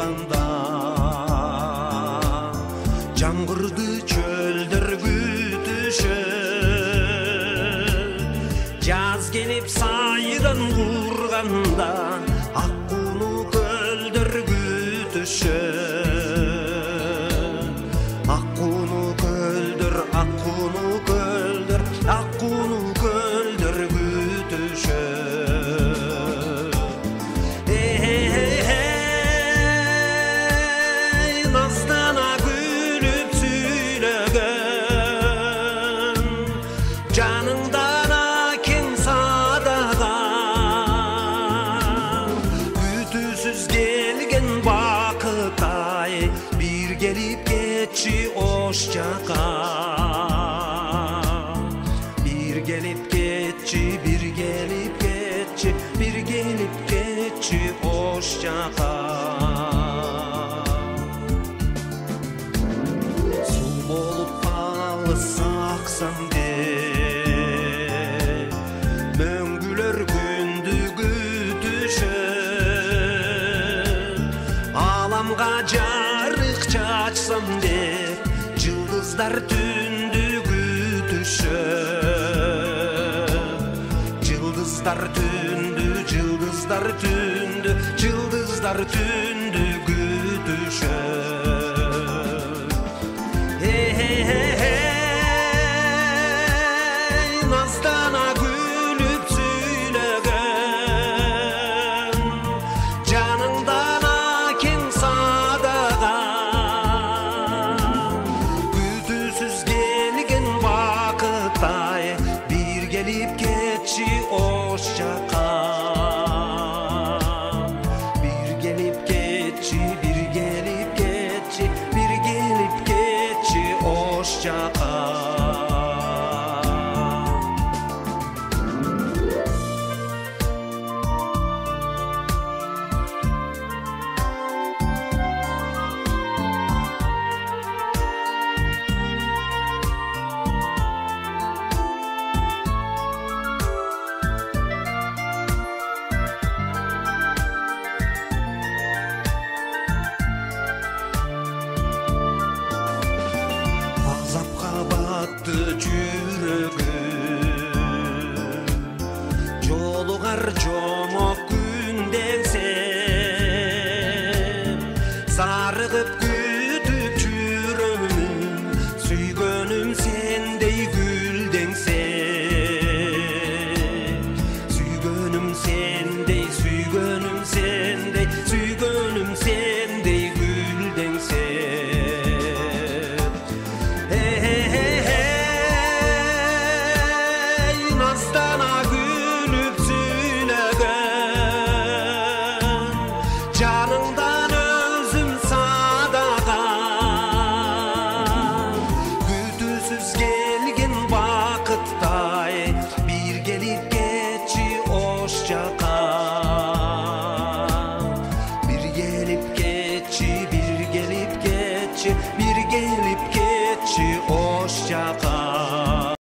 yağganda Жаңғырды çölдөр күтүшөт Жаз келип сайран курганда ак кууну көлдөр күтүшөт Ак кууну көлдөр, ак кууну көлдөр, ак кууну көлдөр күтүшөт Наздана күлүп сүйлөгөн Жаныңдан кең садаган Күтүүсүз келген бакытай Бир келип кетчи ош жака Бир келип кетчи, бир келип кетчи, бир келип кетчи ош жака Суу болуп алсаксам деп мөңгүлөр күндү күтүшөт Аламга жарык чачсам деп жылдыздар түндү күтүшөт Жылдыздар түндү, жылдыздар түндү, жылдыздар түндү күтүшөт Наздана күлүп сүйлөгөн Жаныңдан кең садаган Күтүүсүз келген бакытай Бир келип кетчи ош жака Бир келип кетчи, бир келип кетчи, бир келип кетчи ош жака Азапка батты жүрөгүм Жолугар жомок күн деңсем Зарыгып күтүп жүрөмүн Сүйгөнүм сендей гүлдеңсем Сүйгөнүм сендей, сүйгөнүм сендей, сүйгөнүм сендей гүлдеңсем Наздана күлүп сүйлөгөн Жаныңдан өзүм садаган Күтүүсүз келген бакыттай Бир келип кетчи ош жака Бир келип кетчи, бир келип кетчи, бир келип кетчи ош жака